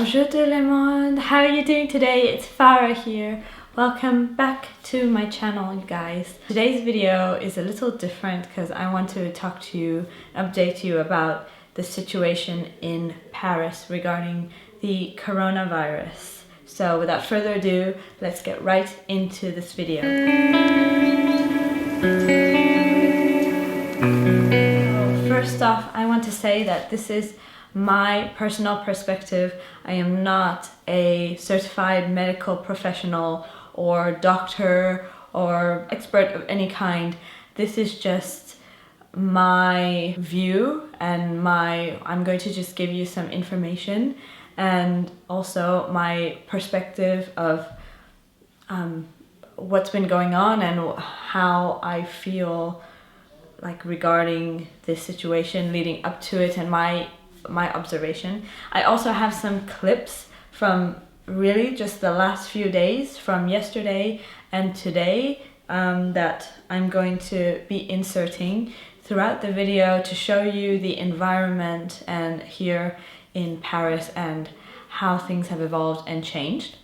Bonjour tout le monde, how are you doing today? It's Farah here. Welcome back to my channel, you guys. Today's video is a little different because I want to talk to you, update you about the situation in Paris regarding the coronavirus. So without further ado, let's get right into this video. So first off, I want to say that this is my personal perspective. I am not a certified medical professional or doctor or expert of any kind. This is just my view and I'm going to just give you some information and also my perspective of what's been going on and how I feel like regarding this situation leading up to it and my observation. I also have some clips from really just the last few days, from yesterday and today, that I'm going to be inserting throughout the video to show you the environment and here in Paris and how things have evolved and changed.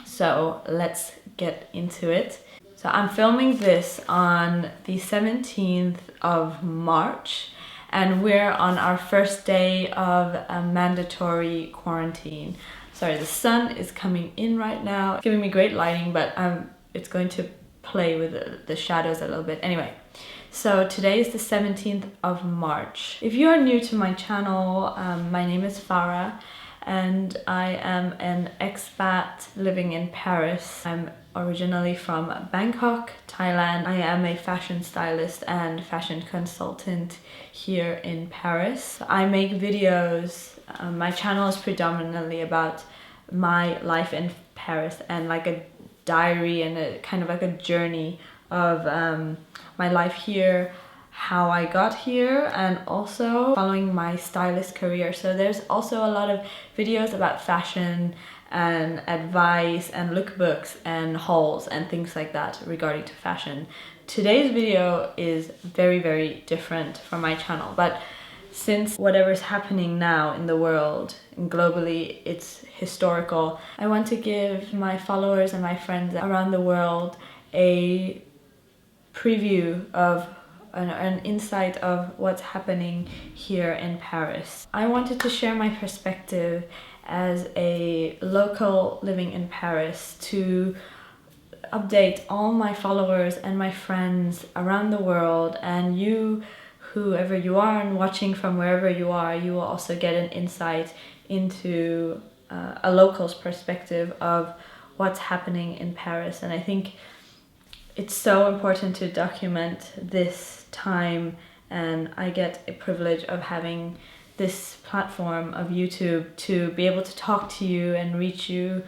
So let's get into it. So I'm filming this on the 17th of March and we're on our first day of a mandatory quarantine. Sorry, the sun is coming in right now. It's giving me great lighting, but it's going to play with the shadows a little bit. Anyway, so today is the 17th of March. If you are new to my channel, my name is Farah and I am an expat living in Paris. I'm originally from Bangkok, Thailand. I am a fashion stylist and fashion consultant here in Paris. I make videos. My channel is predominantly about my life in Paris and like a diary and a kind of like a journey of my life here, how I got here, and also following my stylist career. So there's also a lot of videos about fashion and advice and lookbooks and hauls and things like that regarding to fashion. Today's video is very different from my channel, but since whatever's happening now in the world and globally, it's historical, I want to give my followers and my friends around the world a preview of an insight of what's happening here in Paris. I wanted to share my perspective as a local living in Paris to update all my followers and my friends around the world, and you, whoever you are and watching from wherever you are, you will also get an insight into a local's perspective of what's happening in Paris. And I think it's so important to document this time, and I get a privilege of having this platform of YouTube to be able to talk to you and reach you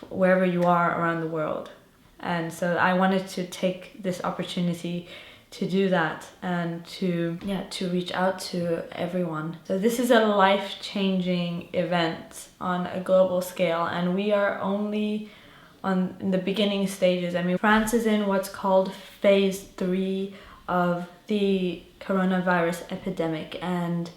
wherever you are around the world. And so I wanted to take this opportunity to do that and to reach out to everyone. So this is a life-changing event on a global scale, and we are only in the beginning stages. I mean, France is in what's called phase 3 of the coronavirus epidemic, and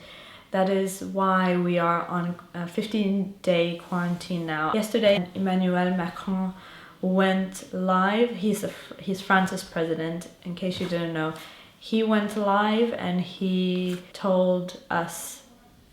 that is why we are on a 15-day quarantine now. Yesterday, Emmanuel Macron went live. He's France's president, in case you didn't know. He went live and he told us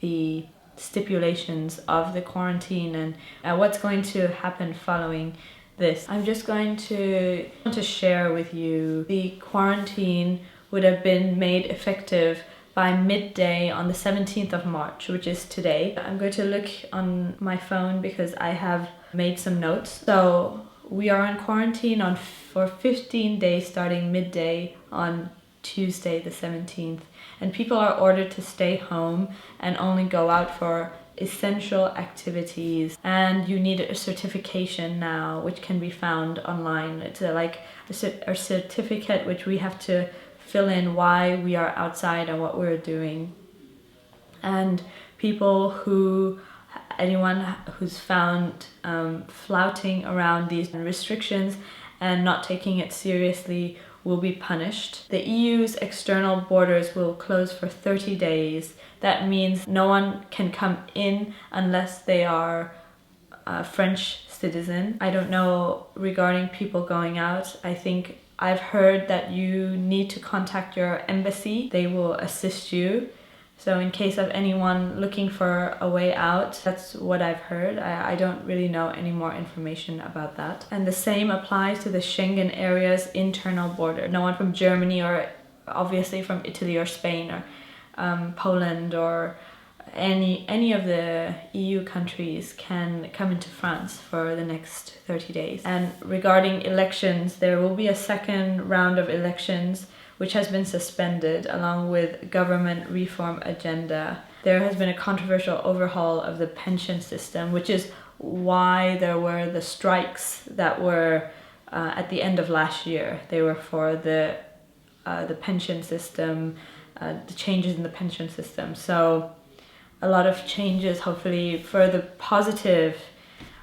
the stipulations of the quarantine and what's going to happen following this. I'm just going to share with you the quarantine would have been made effective by midday on the 17th of March, which is today. I'm going to look on my phone because I have made some notes. So we are on quarantine for 15 days starting midday on Tuesday the 17th, and people are ordered to stay home and only go out for essential activities, and you need a certification now which can be found online. It's like a certificate which we have to fill in why we are outside and what we're doing. And anyone who's found flouting around these restrictions and not taking it seriously will be punished. The EU's external borders will close for 30 days. That means no one can come in unless they are a French citizen. I don't know regarding people going out. I think I've heard that you need to contact your embassy. They will assist you. So in case of anyone looking for a way out, that's what I've heard. I don't really know any more information about that. And the same applies to the Schengen area's internal border. No one from Germany or obviously from Italy or Spain or Poland or any of the EU countries can come into France for the next 30 days. And regarding elections, there will be a second round of elections which has been suspended along with government reform agenda. There has been a controversial overhaul of the pension system, which is why there were the strikes that were at the end of last year. They were for the pension system, the changes in the pension system. So a lot of changes, hopefully for the positive,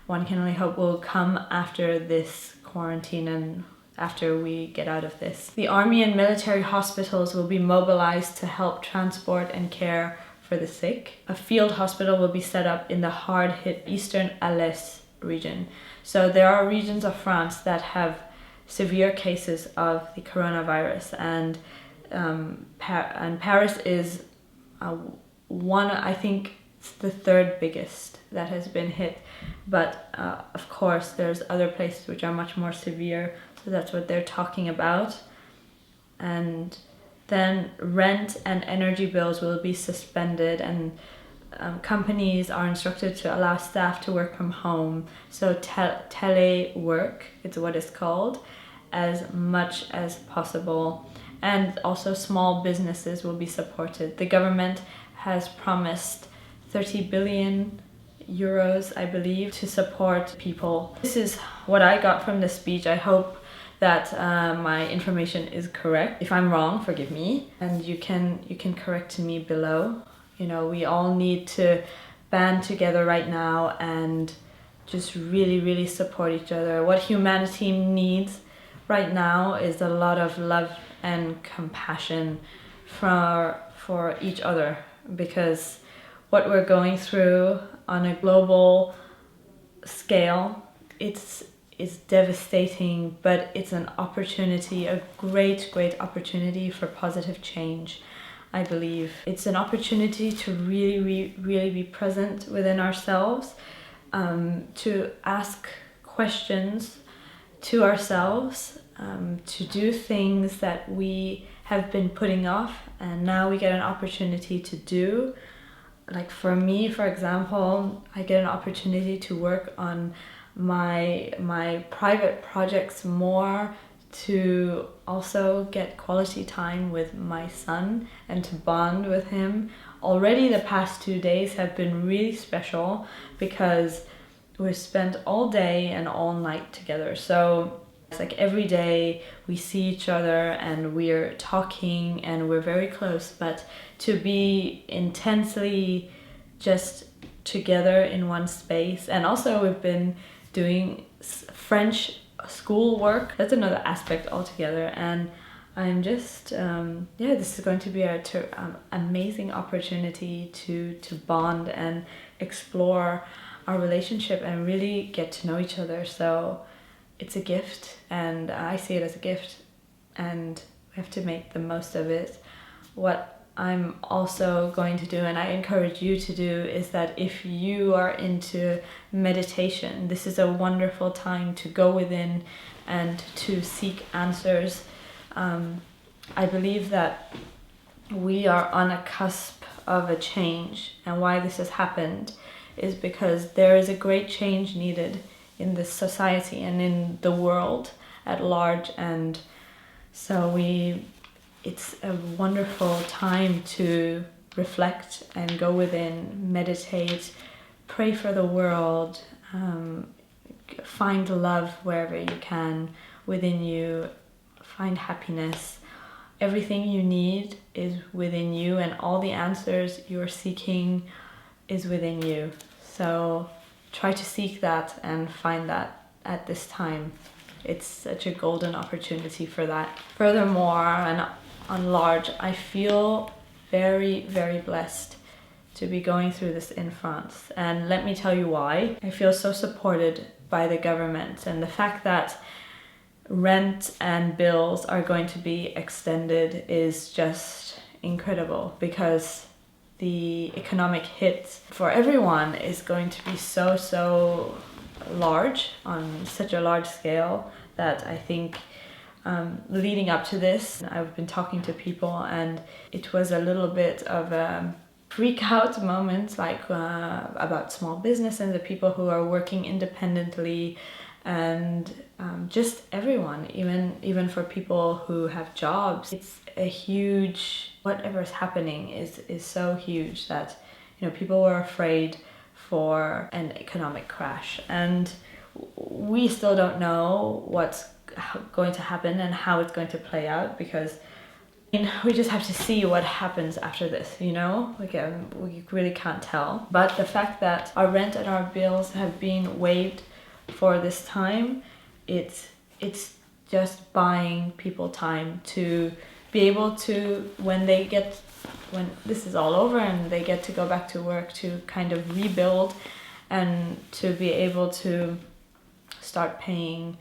one can only hope will come after this quarantine and after we get out of this. The army and military hospitals will be mobilized to help transport and care for the sick. A field hospital will be set up in the hard-hit Eastern Alès region. So there are regions of France that have severe cases of the coronavirus, and Paris is one, I think it's the third biggest that has been hit, but of course there's other places which are much more severe, so that's what they're talking about. And then rent and energy bills will be suspended, and companies are instructed to allow staff to work from home, so telework, it's what it's called, as much as possible. And also small businesses will be supported. The government has promised 30 billion euros, I believe, to support people. This is what I got from the speech. I hope that my information is correct. If I'm wrong, forgive me, and you can correct me below. You know, we all need to band together right now and just really support each other. What humanity needs right now is a lot of love and compassion for each other, because what we're going through on a global scale, it's devastating, but it's an opportunity, a great opportunity for positive change. I believe it's an opportunity to really be present within ourselves, to ask questions to ourselves, to do things that we have been putting off, and now we get an opportunity to do. Like for me, for example, I get an opportunity to work on my private projects more, to also get quality time with my son and to bond with him. Already the past 2 days have been really special because we've spent all day and all night together. So it's like every day we see each other and we're talking and we're very close, but to be intensely just together in one space. And also we've been doing French school work. That's another aspect altogether. And I'm just, this is going to be an amazing opportunity to bond and explore our relationship and really get to know each other. So it's a gift, and I see it as a gift, and we have to make the most of it. What I'm also going to do, and I encourage you to do, is that if you are into meditation, this is a wonderful time to go within and to seek answers. I believe that we are on a cusp of a change, and why this has happened is because there is a great change needed in this society and in the world at large. And so it's a wonderful time to reflect and go within, meditate, pray for the world, find love wherever you can within you, find happiness. Everything you need is within you, and all the answers you're seeking is within you. So try to seek that and find that at this time. it's such a golden opportunity for that. Furthermore, and on large, I feel very, very blessed to be going through this in France. And let me tell you why. I feel so supported by the government, and the fact that rent and bills are going to be extended is just incredible, because the economic hit for everyone is going to be so large, on such a large scale, that I think leading up to this, I've been talking to people, and it was a little bit of a freak out moment, like about small business and the people who are working independently, and just everyone, even for people who have jobs. It's a huge, whatever's happening is so huge that, you know, people were afraid for an economic crash, and we still don't know what's going to happen and how it's going to play out, because we just have to see what happens after this, you know? Again, we really can't tell. But the fact that our rent and our bills have been waived for this time, it's just buying people time to be able to, when this is all over and they get to go back to work, to kind of rebuild and to be able to start paying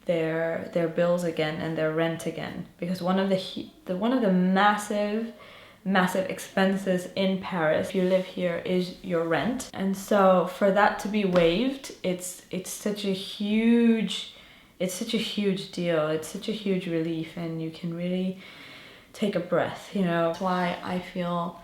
their bills again and their rent again. Because one of the massive expenses in Paris, if you live here, is your rent. And so for that to be waived, it's such a huge deal. It's such a huge relief, and you can really take a breath, you know. That's why I feel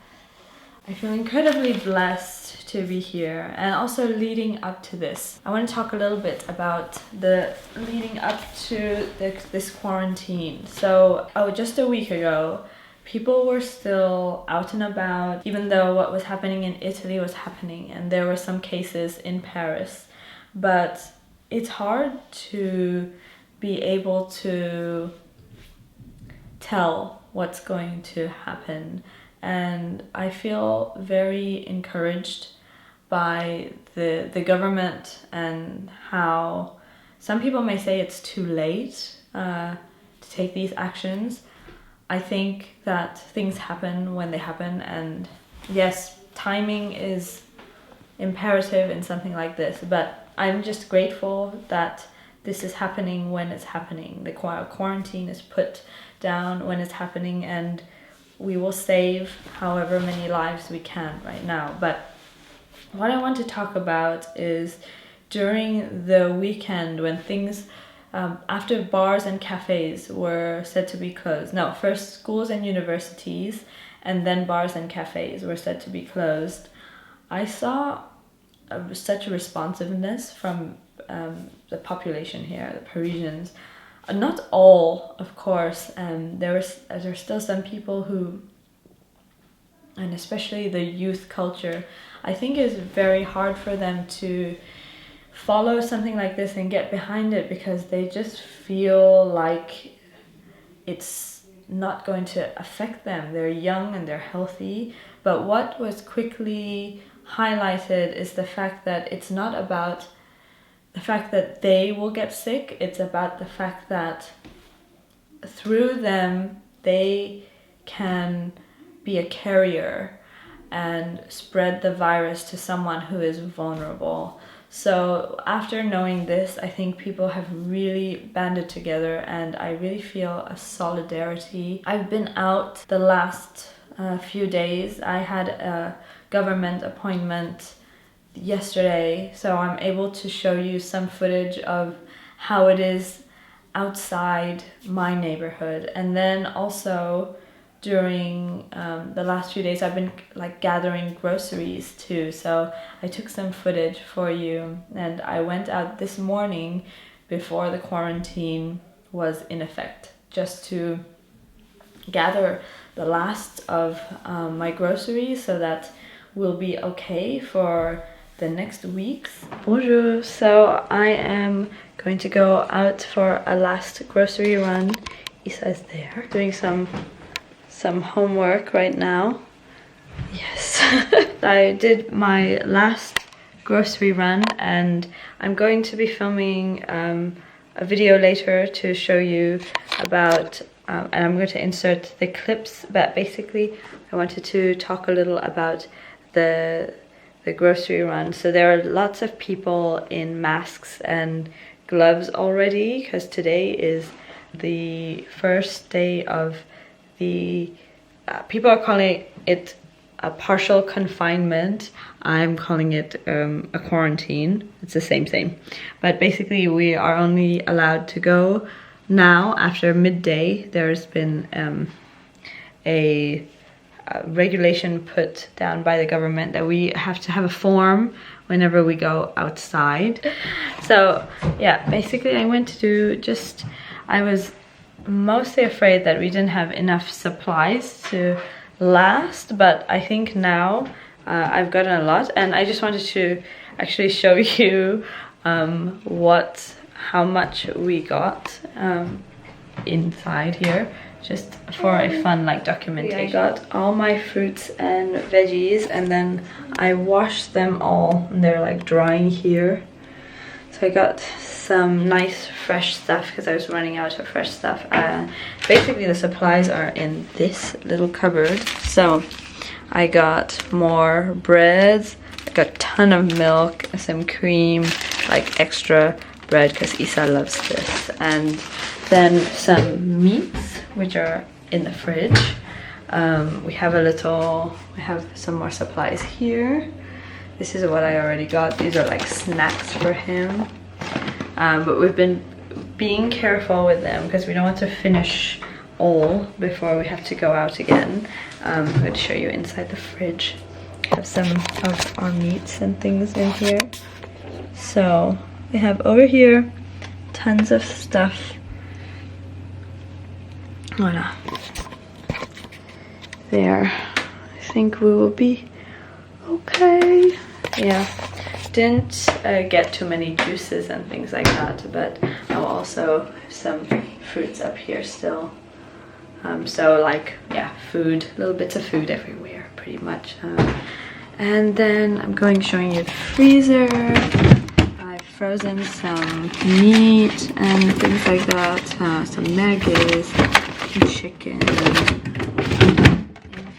incredibly blessed to be here. And also, leading up to this, I want to talk a little bit about the leading up to this quarantine. So, just a week ago, people were still out and about, even though what was happening in Italy was happening, and there were some cases in Paris. But it's hard to be able to tell what's going to happen. And I feel very encouraged by the government, and how some people may say it's too late to take these actions. I think that things happen when they happen, and yes, timing is imperative in something like this, but I'm just grateful that this is happening when it's happening. The quarantine is put down when it's happening, and we will save however many lives we can right now. But what I want to talk about is during the weekend, when things, after bars and cafes were said to be closed. No, first schools and universities, and then bars and cafes were said to be closed. I saw such a responsiveness from the population here, the Parisians. Not all, of course. There's still some people who, and especially the youth culture, I think is very hard for them to follow something like this and get behind it, because they just feel like it's not going to affect them. They're young and they're healthy. But what was quickly highlighted is the fact that it's not about the fact that they will get sick. It's about the fact that through them they can be a carrier and spread the virus to someone who is vulnerable. So after knowing this, I think people have really banded together, and I really feel a solidarity. I've been out the last few days. I had a government appointment yesterday, so I'm able to show you some footage of how it is outside my neighborhood. And then also during the last few days, I've been like gathering groceries too, so I took some footage for you. And I went out this morning before the quarantine was in effect, just to gather the last of my groceries, so that we'll be okay for the next weeks. Bonjour! So I am going to go out for a last grocery run. Isa is there doing some homework right now. Yes. I did my last grocery run, and I'm going to be filming a video later to show you about, and I'm going to insert the clips, but basically I wanted to talk a little about the grocery run. So there are lots of people in masks and gloves already, because today is the first day of the, people are calling it a partial confinement. I'm calling it a quarantine. It's the same thing. But basically we are only allowed to go now after midday. There's been a regulation put down by the government that we have to have a form whenever we go outside. So yeah, basically I went to do just, I was mostly afraid that we didn't have enough supplies to last, but I think now I've gotten a lot, and I just wanted to actually show you how much we got inside here, just for a fun like documentation. I got all my fruits and veggies, and then I washed them all, and they're like drying here. So I got some nice fresh stuff because I was running out of fresh stuff. Basically the supplies are in this little cupboard. So I got more breads, I got a ton of milk, some cream, like extra bread because Isa loves this, and then some meats which are in the fridge. We have some more supplies here. This is what I already got. These are like snacks for him. But we've been being careful with them because we don't want to finish all before we have to go out again. I'm going to show you inside the fridge. We have some of our meats and things in here. So we have over here tons of stuff. Voilà. There. I think we will be okay. Yeah. Didn't get too many juices and things like that, but I'll also have some fruits up here still. So like, yeah, food, little bits of food everywhere pretty much. And then I'm showing you the freezer. I've frozen some meat and things like that, some nuggets, some chicken.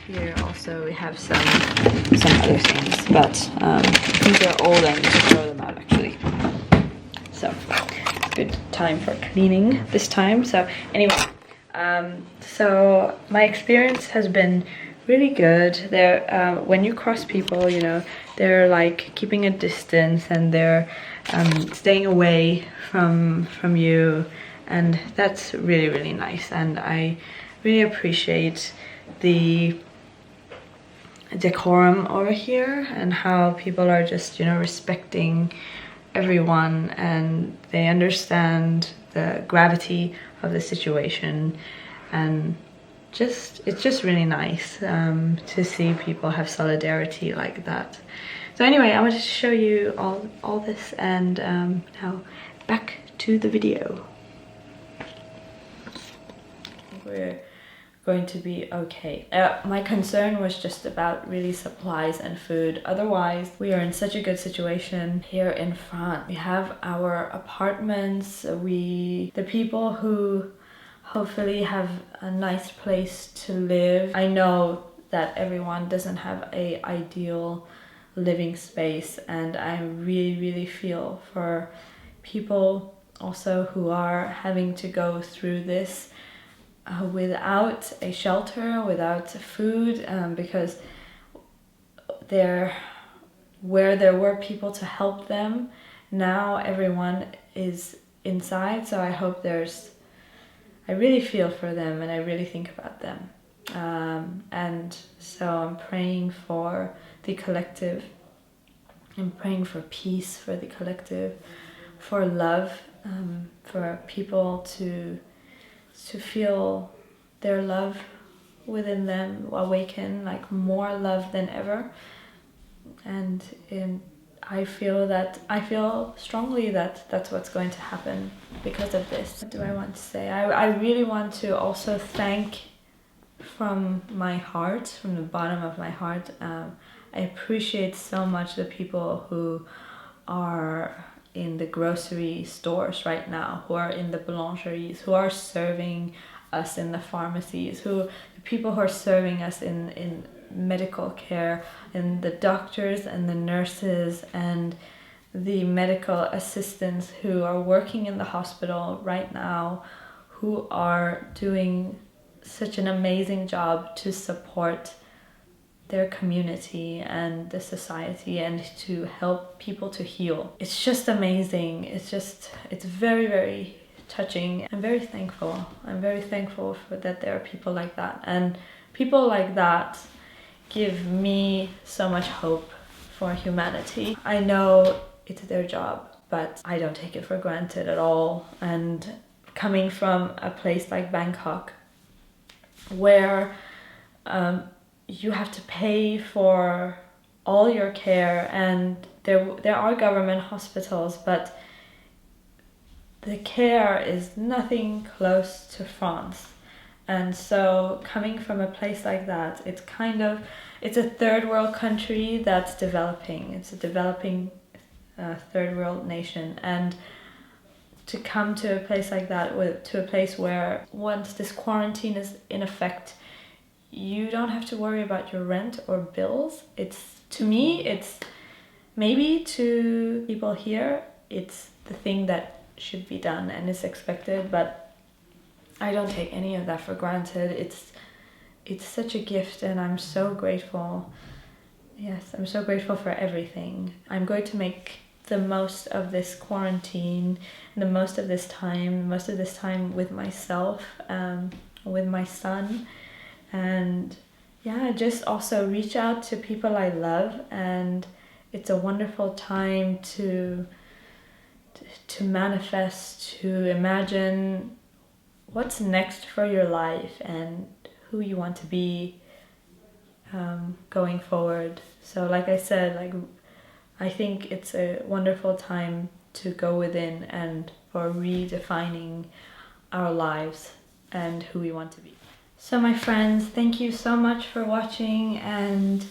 Here also we have some other things, but these are old and to throw them out actually. So good time for cleaning this time. So anyway, so my experience has been really good. There, when you cross people, you know, they're like keeping a distance and they're staying away from you, and that's really, really nice. And I really appreciate the decorum over here and how people are just, you know, respecting everyone, and they understand the gravity of the situation, and it's just really nice to see people have solidarity like that. So anyway, I wanted to show you all this, and now back to the video. We're going to be okay. My concern was just about really supplies and food. Otherwise, we are in such a good situation here in France. We have our apartments, the people who hopefully have a nice place to live. I know that everyone doesn't have a ideal living space, and I really, really feel for people also who are having to go through this without a shelter, without food, because where there were people to help them, now everyone is inside. So I really feel for them, and I really think about them, and so I'm praying for the collective. I'm praying for peace for the collective, for love, for people to feel their love within them awaken, like more love than ever. And I feel strongly that that's what's going to happen because of this. What do I want to say? I really want to also thank from my heart, from the bottom of my heart. I appreciate so much the people who are in the grocery stores right now, who are in the boulangeries, who are serving us in the pharmacies, the people who are serving us in medical care, and the doctors and the nurses and the medical assistants who are working in the hospital right now, who are doing such an amazing job to support their community and the society and to help people to heal. It's just amazing. It's very, very touching. I'm very thankful. I'm very thankful for that there are people like that. And people like that give me so much hope for humanity. I know it's their job, but I don't take it for granted at all. And coming from a place like Bangkok, where you have to pay for all your care, and there are government hospitals, but the care is nothing close to France. And so coming from a place like that, it's a third world country that's developing. It's a developing third world nation, and to come to a place like that, to a place where once this quarantine is in effect, you don't have to worry about your rent or bills. To me, maybe to people here, it's the thing that should be done and is expected, but I don't take any of that for granted. It's such a gift, and I'm so grateful. Yes, I'm so grateful for everything. I'm going to make the most of this quarantine, the most of this time with myself, with my son. And yeah, just also reach out to people I love, and it's a wonderful time to manifest, to imagine what's next for your life and who you want to be going forward. So like I said, I think it's a wonderful time to go within and for redefining our lives and who we want to be. So my friends, thank you so much for watching, and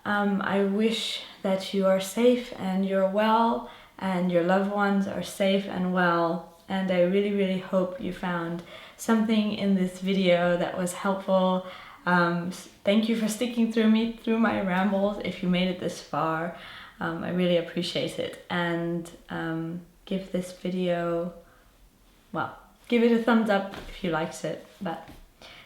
I wish that you are safe and you're well and your loved ones are safe and well, and I really, really hope you found something in this video that was helpful. Thank you for sticking through my rambles if you made it this far. I really appreciate it, and give this video, give it a thumbs up if you liked it, but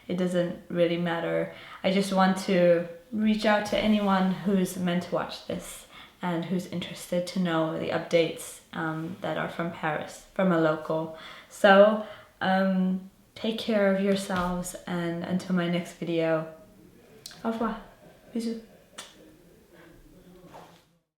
it doesn't really matter. I just want to reach out to anyone who's meant to watch this and who's interested to know the updates that are from Paris, from a local. So take care of yourselves, and until my next video, au revoir, bisous.